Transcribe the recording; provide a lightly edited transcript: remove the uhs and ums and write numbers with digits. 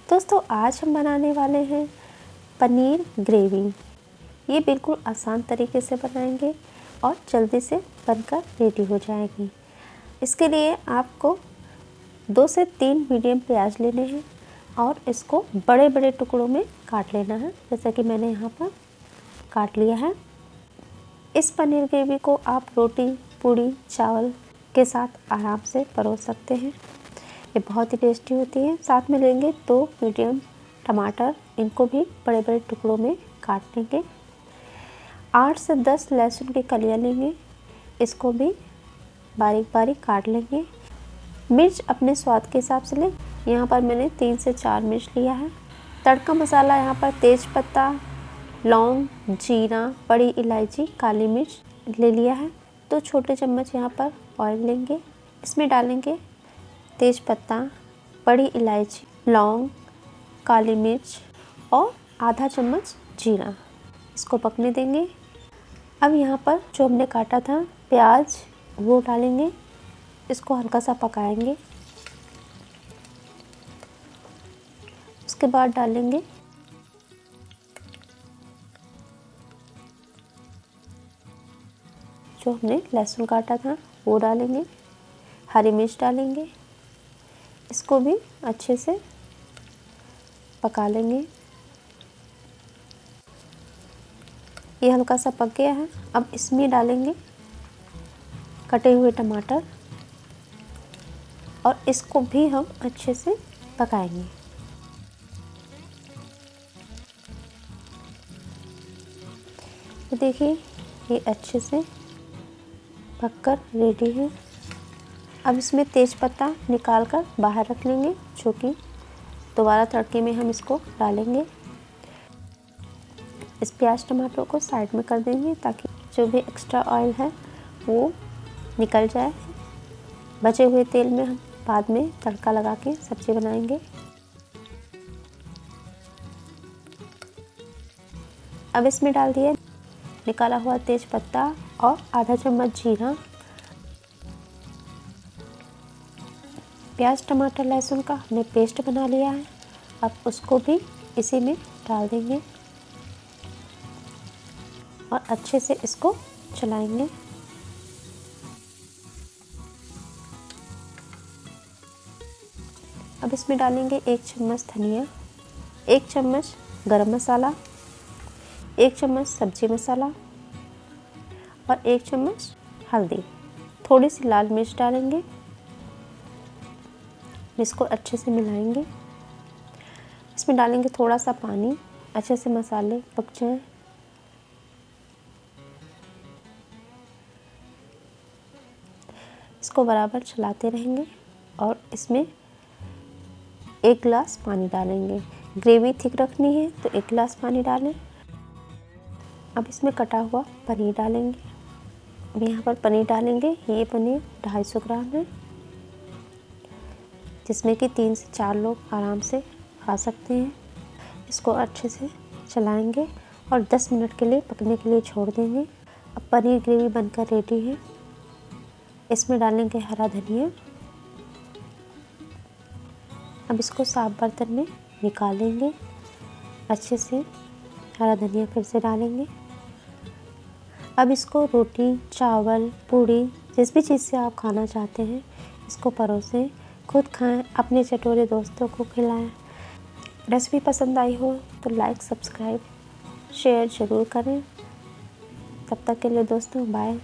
दोस्तों आज हम बनाने वाले हैं पनीर ग्रेवी। ये बिल्कुल आसान तरीके से बनाएंगे और जल्दी से बनकर रेडी हो जाएगी। इसके लिए आपको 2 से 3 मीडियम प्याज लेने हैं और इसको बड़े बड़े टुकड़ों में काट लेना है, जैसा कि मैंने यहाँ पर काट लिया है। इस पनीर ग्रेवी को आप रोटी, पूड़ी, चावल के साथ आराम से परोस सकते हैं। ये बहुत ही टेस्टी होती है। साथ में लेंगे 2 मीडियम टमाटर, इनको भी बड़े बड़े टुकड़ों में काट लेंगे। 8 से 10 लहसुन की कलियाँ लेंगे, इसको भी बारीक बारीक काट लेंगे। मिर्च अपने स्वाद के हिसाब से लें। यहाँ पर मैंने 3 से 4 मिर्च लिया है। तड़का मसाला यहाँ पर तेज पत्ता, लौंग, जीरा, बड़ी इलायची, काली मिर्च ले लिया है। 2 छोटे चम्मच यहाँ पर ऑयल लेंगे, इसमें डालेंगे तेज पत्ता, बड़ी इलायची, लौंग, काली मिर्च और आधा चम्मच जीरा। इसको पकने देंगे। अब यहाँ पर जो हमने काटा था प्याज वो डालेंगे, इसको हल्का सा पकाएंगे। उसके बाद डालेंगे जो हमने लहसुन काटा था वो डालेंगे, हरी मिर्च डालेंगे, इसको भी अच्छे से पका लेंगे। ये हल्का सा पक गया है। अब इसमें डालेंगे कटे हुए टमाटर और इसको भी हम अच्छे से पकाएंगे। तो देखिए ये अच्छे से पककर रेडी है। अब इसमें तेज पत्ता निकाल कर बाहर रख लेंगे, जो कि दोबारा तड़के में हम इसको डालेंगे। इस प्याज टमाटर को साइड में कर देंगे ताकि जो भी एक्स्ट्रा ऑयल है वो निकल जाए। बचे हुए तेल में हम बाद में तड़का लगा के सब्जी बनाएंगे। अब इसमें डाल दिया निकाला हुआ तेज पत्ता और आधा चम्मच जीरा। प्याज टमाटर लहसुन का हमने पेस्ट बना लिया है, अब उसको भी इसी में डाल देंगे और अच्छे से इसको चलाएंगे। अब इसमें डालेंगे 1 चम्मच धनिया, 1 चम्मच गरम मसाला, 1 चम्मच सब्जी मसाला और 1 चम्मच हल्दी। थोड़ी सी लाल मिर्च डालेंगे, इसको अच्छे से मिलाएंगे। इसमें डालेंगे थोड़ा सा पानी, अच्छे से मसाले पक जाएं। इसको बराबर चलाते रहेंगे और इसमें 1 गिलास पानी डालेंगे। ग्रेवी थिक रखनी है तो 1 गिलास पानी डालें। अब इसमें कटा हुआ पनीर डालेंगे। अब यहाँ पर पनीर डालेंगे। ये पनीर 250 ग्राम है, जिसमें कि 3 से 4 लोग आराम से खा सकते हैं। इसको अच्छे से चलाएंगे और 10 मिनट के लिए पकने के लिए छोड़ देंगे। अब पनीर ग्रेवी बनकर रेडी है। इसमें डालेंगे हरा धनिया। अब इसको साफ बर्तन में निकालेंगे। अच्छे से हरा धनिया फिर से डालेंगे। अब इसको रोटी, चावल, पूड़ी, जिस भी चीज़ से आप खाना चाहते हैं इसको परोसें, खुद खाएं, अपने चटोरे दोस्तों को खिलाएं। रेसिपी पसंद आई हो तो लाइक, सब्सक्राइब, शेयर ज़रूर करें। तब तक के लिए दोस्तों बाय।